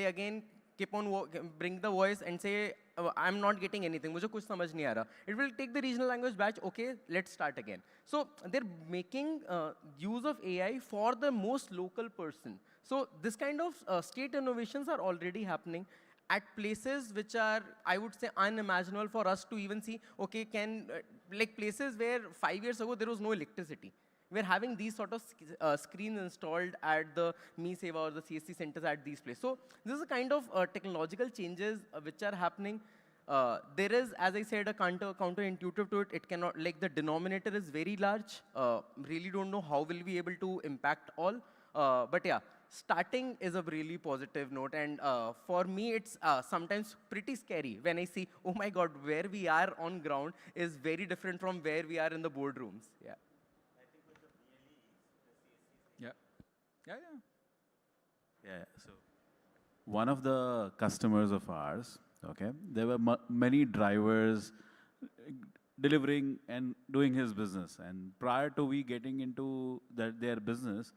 they again keep on bring the voice and say, I'm not getting anything. मुझे कुछ समझ नहीं आ रहा. It will take the regional language batch. Okay, let's start again. So they're making use of AI for the most local person. So this kind of state innovations are already happening at places which are, I would say, unimaginable for us to even see. Okay, like places where 5 years ago there was no electricity. We're having these sort of screens installed at the Me Seva or the CSC centers at these places. So this is a kind of technological changes which are happening. There is, as I said, a counterintuitive to it. It cannot, like the denominator is very large. Really don't know how we'll be able to impact all. But yeah, starting is a really positive note. And for me, it's sometimes pretty scary when I see, oh my God, where we are on ground is very different from where we are in the boardrooms. Yeah. Yeah. Yeah, yeah. Yeah, so one of the customers of ours, okay, there were many drivers delivering and doing his business. And prior to we getting into their business,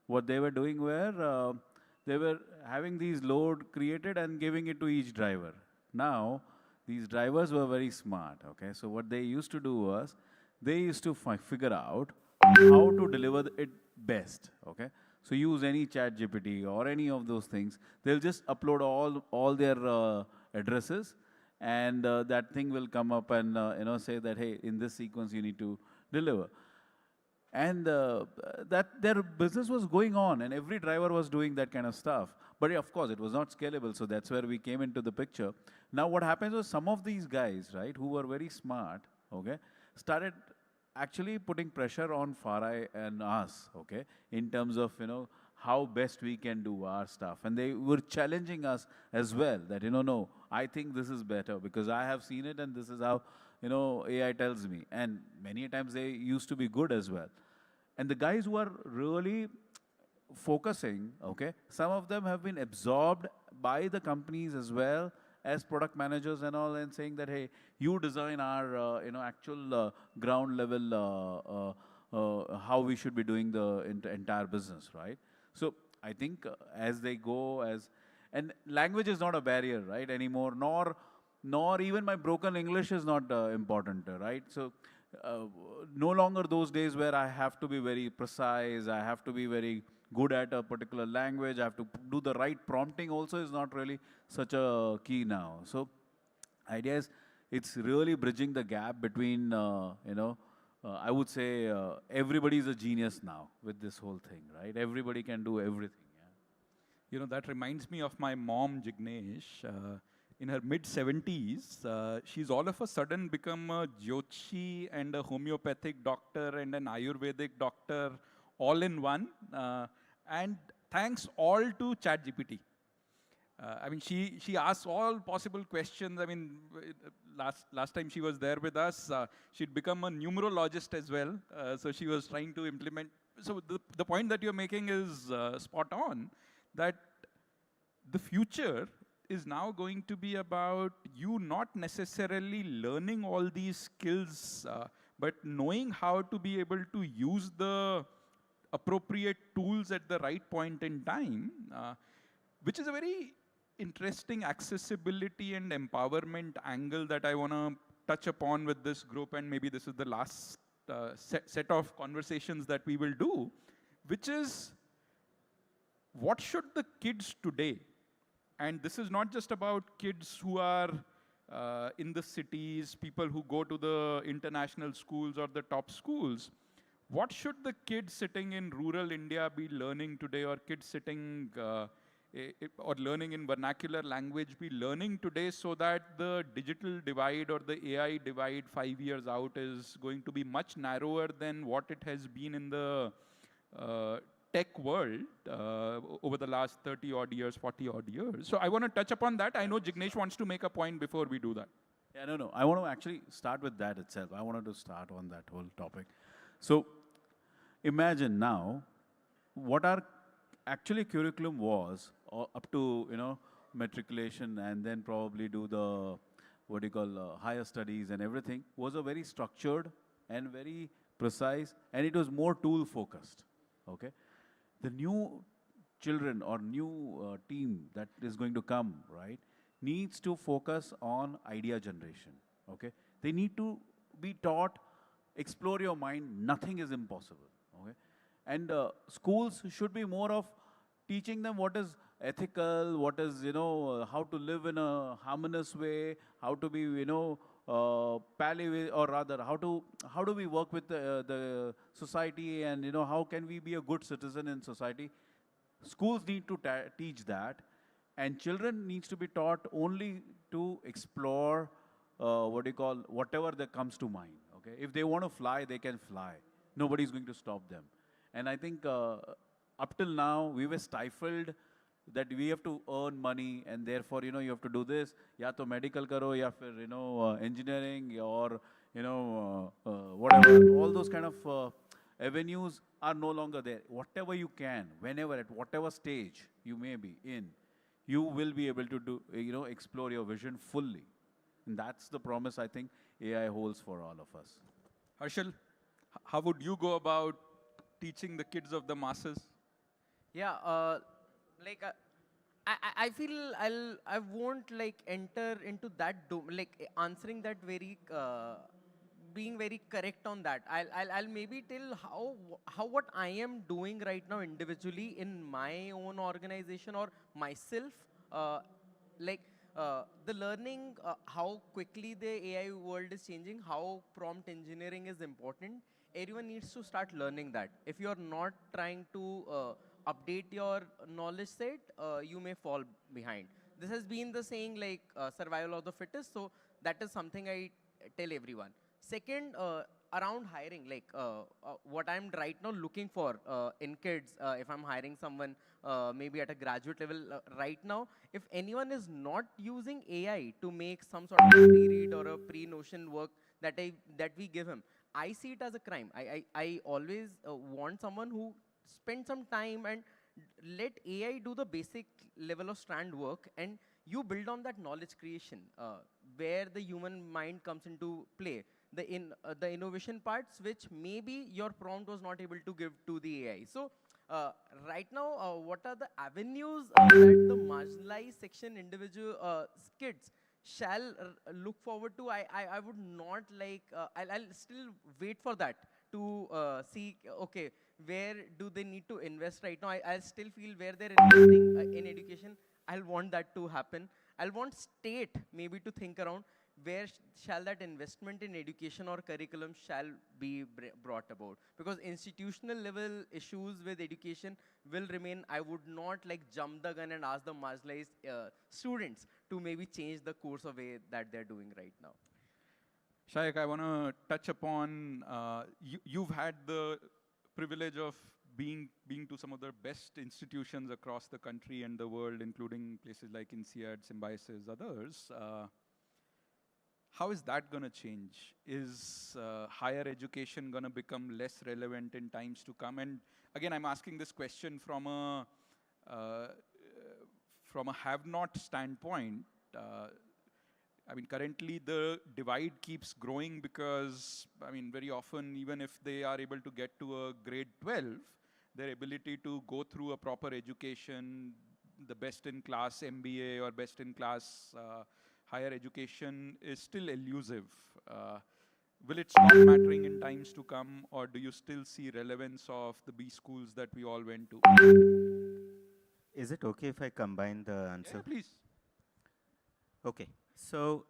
what they were doing were, they were having these load created and giving it to each driver. Now, these drivers were very smart, okay? So what they used to do was, they used to figure out how to deliver it best, okay? So use any chat GPT or any of those things. They'll just upload all their addresses, and that thing will come up and say that, hey, in this sequence you need to deliver. And that their business was going on, and every driver was doing that kind of stuff. But of course, it was not scalable, so that's where we came into the picture. Now what happens was, some of these guys, right, who were very smart, okay, started actually putting pressure on Farai and us, okay, in terms of, how best we can do our stuff. And they were challenging us as well, that, no, I think this is better because I have seen it and this is how, AI tells me. And many times they used to be good as well. And the guys who are really focusing, okay, some of them have been absorbed by the companies as well as product managers and all, and saying that, hey, you design our, actual ground level, how we should be doing the entire business, right? So I think as they go, and language is not a barrier, right, anymore, nor even my broken English is not important, right? So no longer those days where I have to be very precise, I have to be very good at a particular language, I have to do the right prompting also is not really such a key now. So idea is, it's really bridging the gap between, I would say everybody is a genius now with this whole thing, right? Everybody can do everything. Yeah. That reminds me of my mom, Jignesh. In her mid-70s, she's all of a sudden become a Jyotishi and a homeopathic doctor and an Ayurvedic doctor all in one. And thanks all to ChatGPT. I mean, she asks all possible questions. I mean, last time she was there with us, she'd become a numerologist as well. So she was trying to implement. So the point that you're making is spot on, that the future is now going to be about you not necessarily learning all these skills, but knowing how to be able to use the appropriate tools at the right point in time, which is a very interesting accessibility and empowerment angle that I want to touch upon with this group, and maybe this is the last set of conversations that we will do, which is, what should the kids today, and this is not just about kids who are in the cities, people who go to the international schools or the top schools, what should the kids sitting in rural India be learning today, or kids sitting or learning in vernacular language be learning today, so that the digital divide or the AI divide 5 years out is going to be much narrower than what it has been in the tech world over the last 30 odd years, 40 odd years. So I want to touch upon that. I know Jignesh wants to make a point before we do that. Yeah, no. I want to actually start with that itself. I wanted to start on that whole topic. So imagine now what our actually curriculum was up to, matriculation, and then probably do the, what you call, higher studies and everything, was a very structured and very precise, and it was more tool focused, okay? The new children or new team that is going to come, right, needs to focus on idea generation. Okay, they need to be taught, explore your mind. Nothing is impossible. Okay, and schools should be more of teaching them what is ethical, what is, how to live in a harmonious way, how to be, or rather, how do we work with the society, and how can we be a good citizen in society. Schools need to teach that, and children needs to be taught only to explore what do you call, whatever that comes to mind. Okay, if they want to fly, they can fly. Nobody is going to stop them. And I think up till now we were stifled that we have to earn money, and therefore you have to do this. Ya to medical karo, ya fir, engineering, or whatever. All those kind of avenues are no longer there. Whatever you can, whenever, at whatever stage you may be in, you will be able to do, explore your vision fully. And that's the promise I think AI holds for all of us. Harshal, how would you go about teaching the kids of the masses? Yeah, like I feel I won't like enter into that answering that very being very correct on that. I'll maybe tell how what I am doing right now individually in my own organization or myself, like the learning, how quickly the AI world is changing, how prompt engineering is important. Everyone needs to start learning that. If you are not trying to update your knowledge set, you may fall behind. This has been the saying like survival of the fittest. So that is something I tell everyone. Second, around hiring, like what I'm right now looking for in kids, if I'm hiring someone maybe at a graduate level right now, if anyone is not using AI to make some sort of pre-read or a pre-notion work that we give him, I see it as a crime. I always want someone who spend some time and let AI do the basic level of strand work, and you build on that knowledge creation where the human mind comes into play. The innovation parts which maybe your prompt was not able to give to the AI. So right now, what are the avenues that the marginalized section individual kids shall look forward to? I would not like, I'll still wait for that to see, okay, where do they need to invest right now? I still feel where they're investing in education, I'll want that to happen. I'll want state maybe to think around where shall that investment in education or curriculum shall be brought about, because institutional level issues with education will remain. I would not like jump the gun and ask the marginalized students to maybe change the course of way that they're doing right now. Shayak, I want to touch upon, you've had the privilege of being to some of the best institutions across the country and the world, including places like INSEAD, Symbiosis, others. How is that going to change? Is higher education going to become less relevant in times to come? And again, I'm asking this question from a have-not standpoint. I mean, currently the divide keeps growing because, I mean, very often, even if they are able to get to a grade 12, their ability to go through a proper education, the best-in-class MBA or best-in-class higher education is still elusive. Will it stop mattering in times to come, or do you still see relevance of the B schools that we all went to? Is it okay if I combine the answer? Yeah, please. Okay. So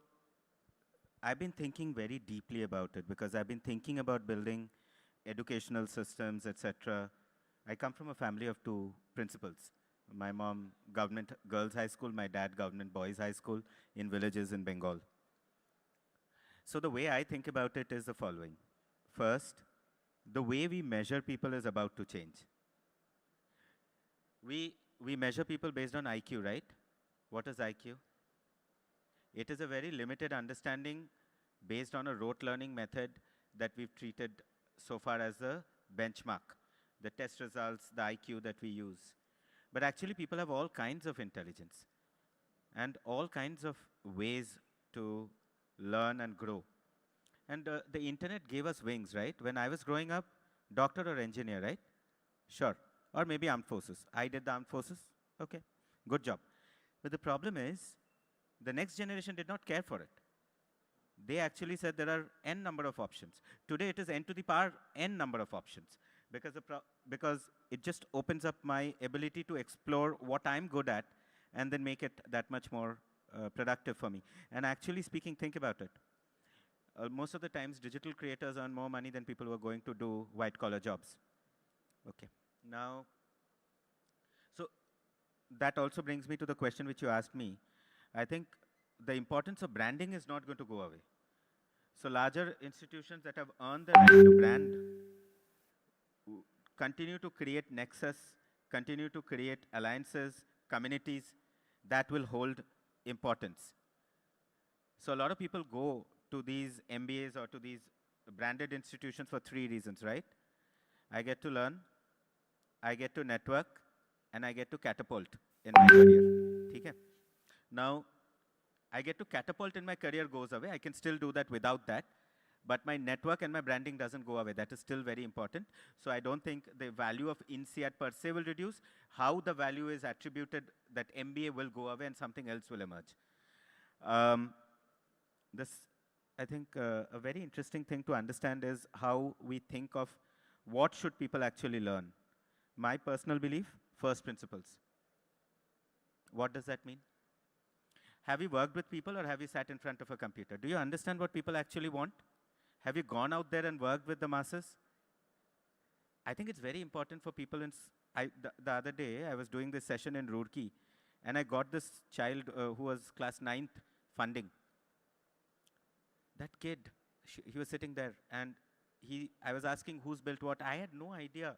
I've been thinking very deeply about it because I've been thinking about building educational systems, etc. I come from a family of two principals. My mom, government girls' high school, my dad, government boys' high school in villages in Bengal. So the way I think about it is the following. First, the way we measure people is about to change. We measure people based on IQ, right? What is IQ? It is a very limited understanding based on a rote learning method that we've treated so far as a benchmark, the test results, the IQ that we use. But actually, people have all kinds of intelligence and all kinds of ways to learn and grow. And the internet gave us wings, right? When I was growing up, doctor or engineer, right? Sure. Or maybe armed forces. I did the armed forces. Okay, good job. But the problem is, the next generation did not care for it. They actually said there are n number of options. Today it is n to the power n number of options because it just opens up my ability to explore what I'm good at and then make it that much more productive for me. And actually speaking, think about it. Most of the times digital creators earn more money than people who are going to do white collar jobs. Okay. Now, so that also brings me to the question which you asked me. I think the importance of branding is not going to go away. So larger institutions that have earned the right to brand continue to create nexus, continue to create alliances, communities that will hold importance. So a lot of people go to these MBAs or to these branded institutions for 3 reasons, right? I get to learn, I get to network, and I get to catapult in my career. Okay? Now, I get to catapult in my career goes away. I can still do that without that. But my network and my branding doesn't go away. That is still very important. So I don't think the value of INSEAD per se will reduce. How the value is attributed, that MBA will go away and something else will emerge. This, I think, a very interesting thing to understand is how we think of what should people actually learn. My personal belief, first principles. What does that mean? Have you worked with people or have you sat in front of a computer? Do you understand what people actually want? Have you gone out there and worked with the masses? I think it's very important for people. The other day, I was doing this session in Roorkee, and I got this child who was class 9th funding. That kid, he was sitting there, and I was asking who's built what. I had no idea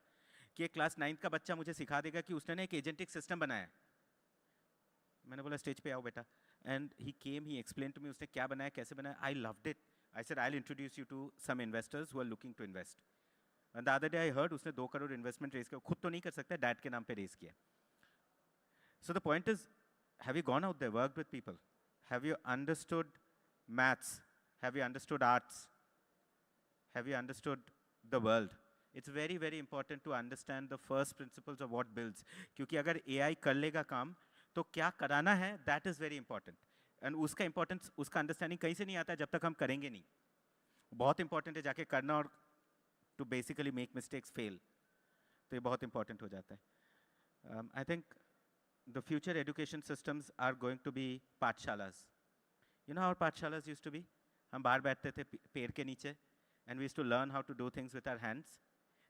कि class 9th का बच्चा मुझे सिखा देगा कि उसने एक agentic system बनाया. मैंने बोला स्टेज पे आओ बेटा. And he came, he explained to me उसने क्या बनाया, कैसे बनाया. I loved it. I said, I'll introduce you to some investors who are looking to invest. And the other day I heard उसने 2 crore investment raise किया. खुद तो नहीं कर सकता, dad के नाम पे raise किया. So the point is, have you gone out there, worked with people? Have you understood maths? Have you understood arts? Have you understood the world? It's very, very important to understand the first principles of what builds. क्योंकि अगर AI कर लेगा काम, तो क्या कराना है, that is very important. And उसका importance, उसका understanding कहीं से नहीं आता जब तक हम करेंगे नहीं. बहुत important है जाके करना और to basically make mistakes fail. तो ये बहुत important हो जाता है. I think the future education systems are going to be pathshalas. You know how pathshalas used to be? हम बाहर बैठते थे पेड़ के नीचे, and we used to learn how to do things with our hands.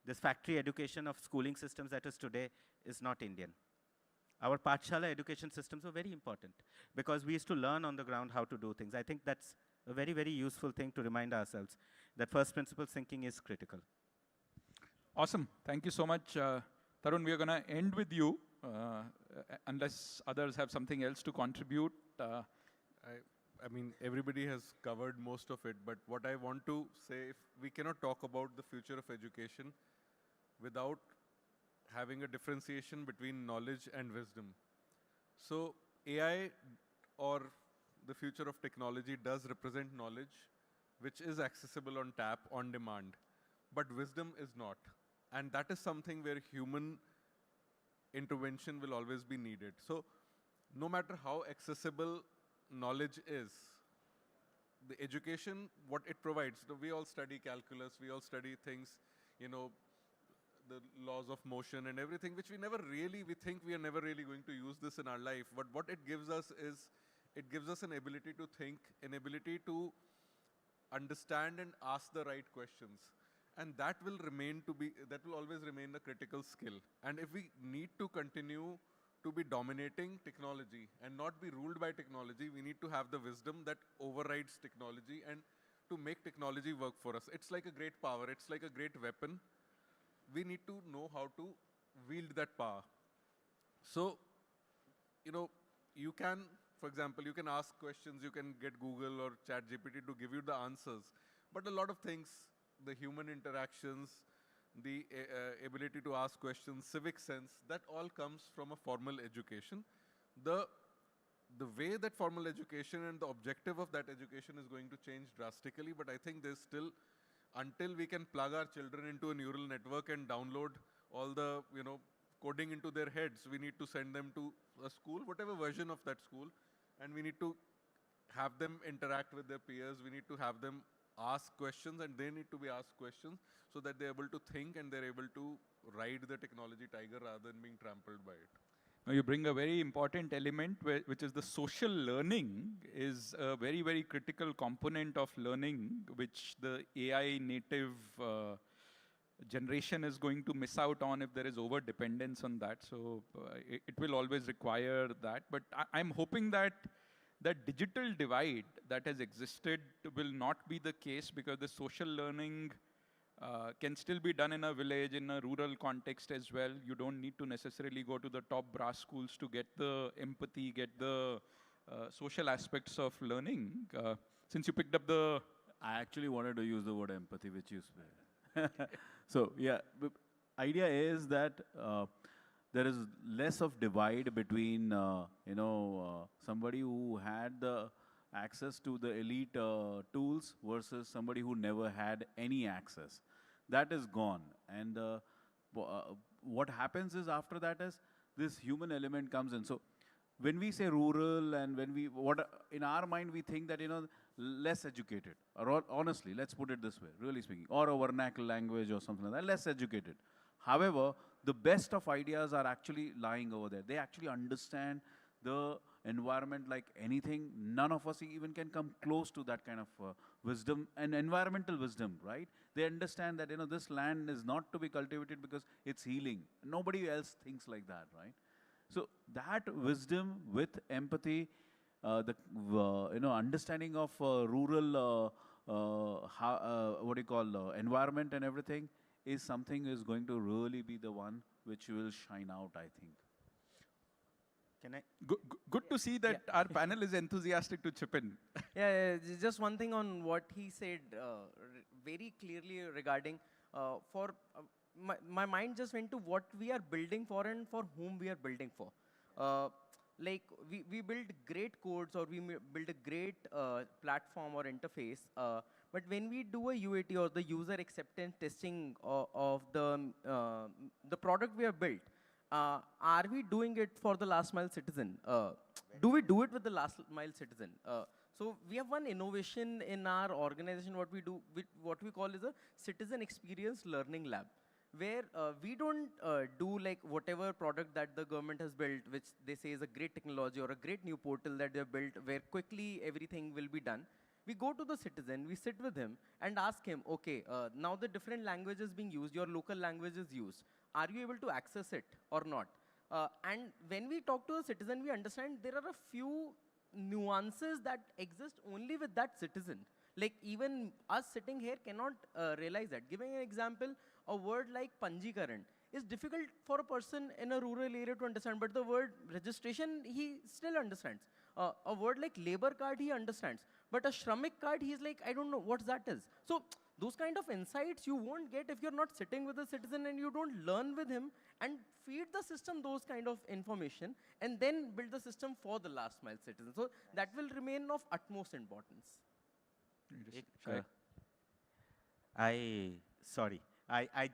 This factory education of schooling systems that is today is not Indian. Our Pathshala education systems were very important because we used to learn on the ground how to do things. I think that's a very, very useful thing to remind ourselves that first principles thinking is critical. Awesome. Thank you so much. Tarun, we are going to end with you, unless others have something else to contribute. I mean, everybody has covered most of it, but what I want to say, if we cannot talk about the future of education without having a differentiation between knowledge and wisdom. So AI or the future of technology does represent knowledge, which is accessible on tap, on demand, but wisdom is not. And that is something where human intervention will always be needed. So no matter how accessible knowledge is, the education, what it provides, we all study calculus, we all study things, you know, the laws of motion and everything, which we think we are never really going to use this in our life. But what it gives us is, it gives us an ability to think, an ability to understand and ask the right questions. And that will always remain a critical skill. And if we need to continue to be dominating technology and not be ruled by technology, we need to have the wisdom that overrides technology and to make technology work for us. It's like a great power. It's like a great weapon. We need to know how to wield that power. So, you know, you can, for example, you can ask questions, you can get Google or ChatGPT to give you the answers. But a lot of things, the human interactions, the ability to ask questions, civic sense, that all comes from a formal education. The way that formal education and the objective of that education is going to change drastically, but I think there's still, until we can plug our children into a neural network and download all the, coding into their heads. We need to send them to a school, whatever version of that school, and we need to have them interact with their peers. We need to have them ask questions, and they need to be asked questions so that they're able to think and they're able to ride the technology tiger rather than being trampled by it. Now you bring a very important element, which is the social learning is a very, very critical component of learning, which the AI native generation is going to miss out on if there is over dependence on that. So it will always require that. But I'm hoping that that digital divide that has existed will not be the case, because the social learning can still be done in a village, in a rural context as well. You don't need to necessarily go to the top brass schools to get the empathy, get the social aspects of learning. Since you picked up the... I actually wanted to use the word empathy, which you said. So, yeah, idea is that there is less of divide between, somebody who had the access to the elite tools versus somebody who never had any access. That is gone. And what happens is after that is this human element comes in. So when we say rural and when we, in our mind we think that, less educated, or honestly, let's put it this way, really speaking, or a vernacular language or something like that, less educated. However, the best of ideas are actually lying over there. They actually understand the environment like anything. None of us even can come close to that kind of wisdom and environmental wisdom, right? They understand that, this land is not to be cultivated because it's healing. Nobody else thinks like that, right? So that wisdom with empathy, understanding of rural, environment and everything is something is going to really be the one which will shine out, I think. Can I? Good to see that our panel is enthusiastic to chip in. Just one thing on what he said very clearly regarding my mind just went to what we are building for and for whom we are building for. Like we build great codes or we build a great platform or interface, but when we do a UAT or the user acceptance testing of the product we have built, are we doing it for the last mile citizen? Do we do it with the last mile citizen? So we have one innovation in our organization. What we do, what we call is a citizen experience learning lab, where we don't do like whatever product that the government has built, which they say is a great technology or a great new portal that they've built, where quickly everything will be done. We go to the citizen, we sit with him and ask him, okay, now the different languages being used, your local language is used. Are you able to access it or not? And when we talk to a citizen, we understand there are a few nuances that exist only with that citizen. Like even us sitting here cannot realize that. Giving an example, a word like Panjikaran is difficult for a person in a rural area to understand, but the word registration, he still understands. A word like labor card, he understands. But a Shramik card, he's like, I don't know what that is. So those kind of insights you won't get if you're not sitting with a citizen and you don't learn with him and feed the system those kind of information and then build the system for the last mile citizen. So that will remain of utmost importance. I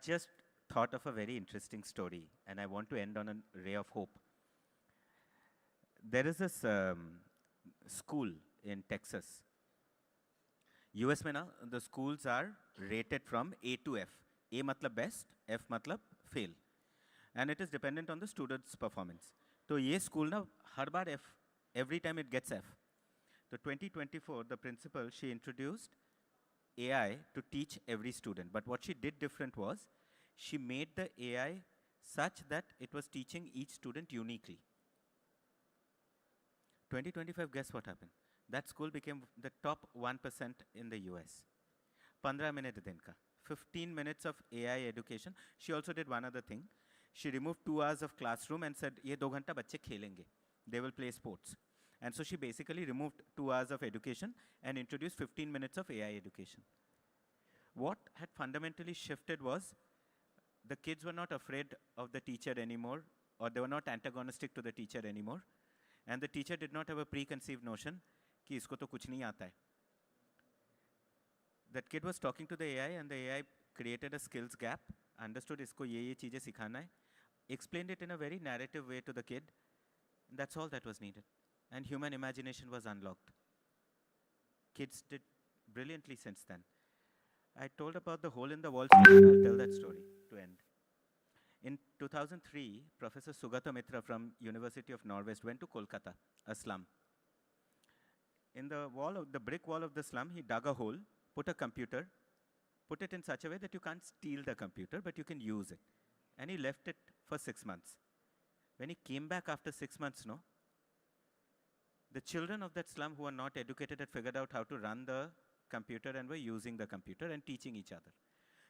just thought of a very interesting story, and I want to end on a ray of hope. There is this school in Texas. US में ना, the schools are rated from A to F. A matlab best, F matlab fail. And it is dependent on the student's performance. So ये school ना हर बार F, every time it gets F. So 2024, the principal, she introduced AI to teach every student. But what she did different was, she made the AI such that it was teaching each student uniquely. 2025, guess what happened? That school became the top 1% in the US. 15 minute din ka. 15 minutes of AI education. She also did one other thing. She removed 2 hours of classroom and said, ye 2 ghanta bacche khelenge. They will play sports. And so she basically removed 2 hours of education and introduced 15 minutes of AI education. What had fundamentally shifted was the kids were not afraid of the teacher anymore, or they were not antagonistic to the teacher anymore. And the teacher did not have a preconceived notion कि इसको तो कुछ नहीं आता है. That kid was talking to the AI and the AI created a skills gap, understood इसको ये चीजें सिखाना है. explained it in a very narrative way to the kid. And that's all that was needed. And human imagination was unlocked. Kids did brilliantly since then. I told about the hole in the wall story. I'll tell that story to end. In 2003, Professor Sugata Mitra from University of Norwest went to Kolkata, a slum. In the wall of the brick wall of the slum, he dug a hole, put a computer, put it in such a way that you can't steal the computer, but you can use it. And he left it for 6 months. When he came back after 6 months, no, the children of that slum who are not educated had figured out how to run the computer and were using the computer and teaching each other.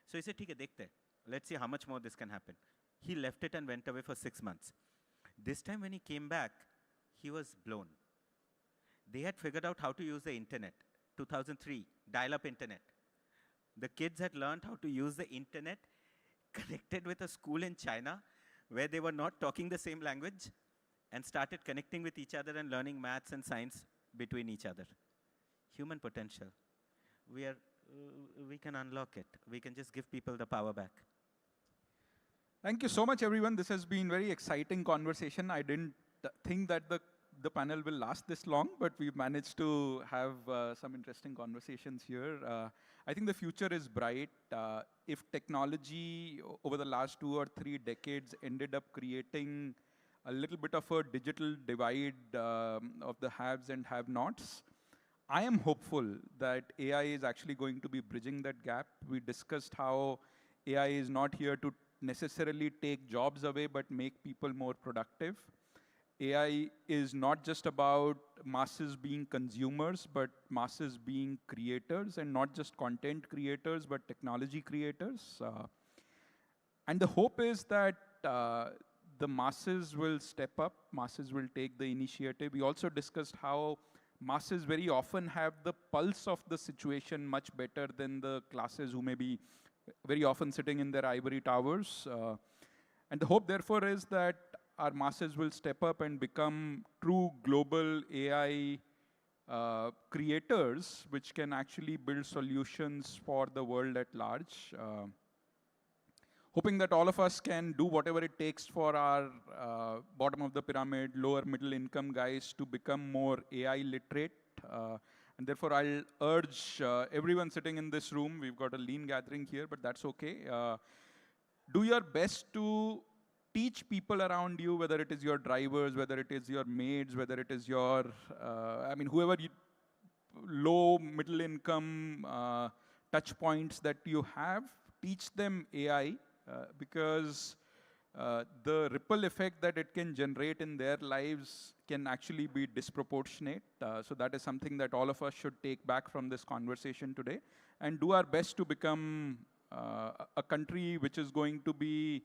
So he said, "ठीक है, देखते हैं. Let's see how much more this can happen." He left it and went away for 6 months. This time when he came back, he was blown. They had figured out how to use the internet. 2003, dial-up internet. The kids had learned how to use the internet, connected with a school in China where they were not talking the same language, and started connecting with each other and learning maths and science between each other. Human potential. We can unlock it. We can just give people the power back. Thank you so much, everyone. This has been very exciting conversation. I didn't think that the panel will last this long, but we've managed to have some interesting conversations here. I think the future is bright. If technology over the last 2 or 3 decades ended up creating a little bit of a digital divide of the haves and have-nots, I am hopeful that AI is actually going to be bridging that gap. We discussed how AI is not here to necessarily take jobs away, but make people more productive. AI is not just about masses being consumers, but masses being creators, and not just content creators, but technology creators. And the hope is that the masses will step up, masses will take the initiative. We also discussed how masses very often have the pulse of the situation much better than the classes who may be very often sitting in their ivory towers. And the hope, therefore, is that our masses will step up and become true global AI creators, which can actually build solutions for the world at large. Hoping that all of us can do whatever it takes for our bottom of the pyramid, lower middle income guys to become more AI literate. And therefore, I'll urge everyone sitting in this room, we've got a lean gathering here, but that's okay. Do your best to teach people around you, whether it is your drivers, whether it is your maids, whether it is your, whoever you, low, middle income touch points that you have, teach them AI because the ripple effect that it can generate in their lives can actually be disproportionate. So that is something that all of us should take back from this conversation today and do our best to become a country which is going to be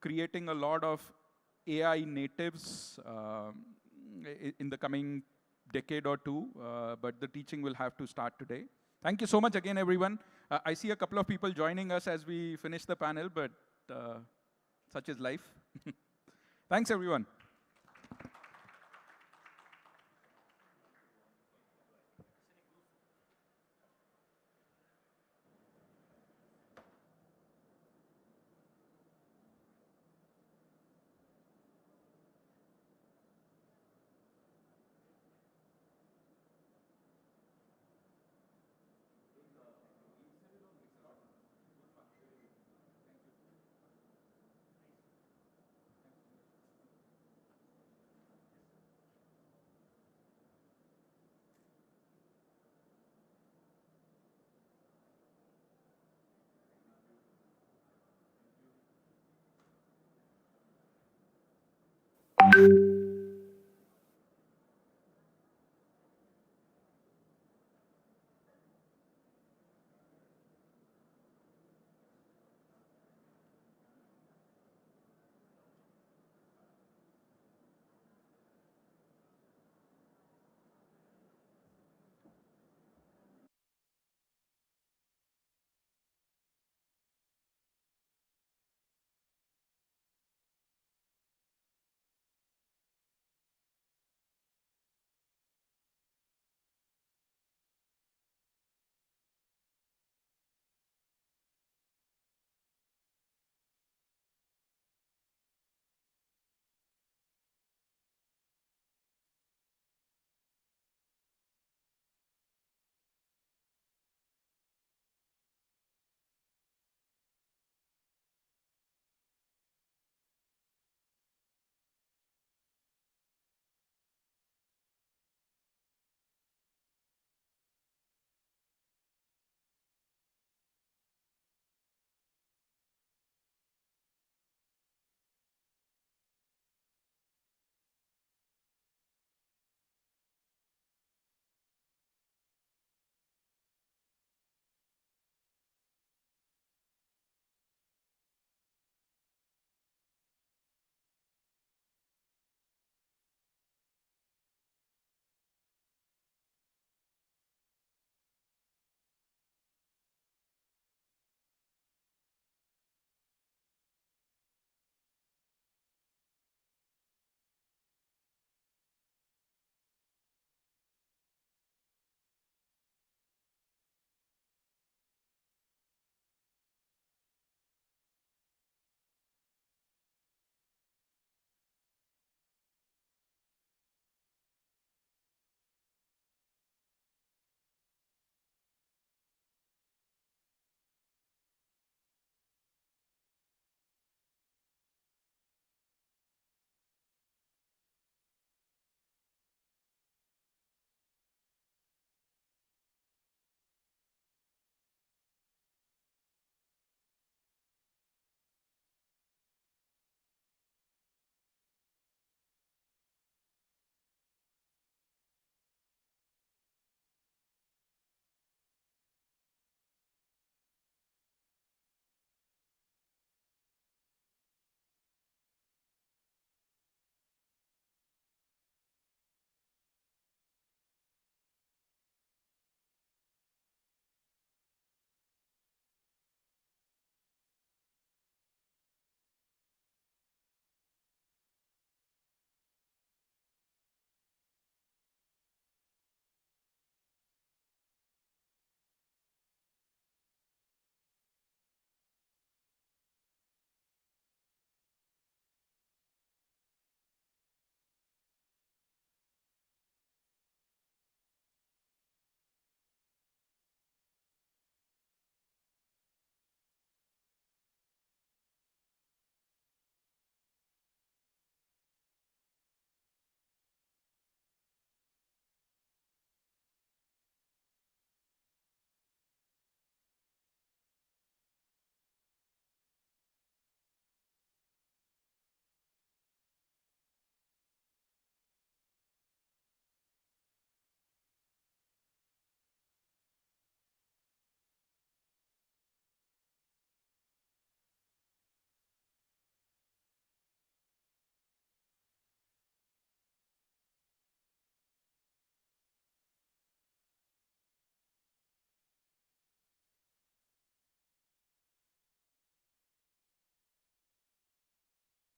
creating a lot of AI natives in the coming decade or two, but the teaching will have to start today. Thank you so much again, everyone. I see a couple of people joining us as we finish the panel, but such is life. Thanks, everyone.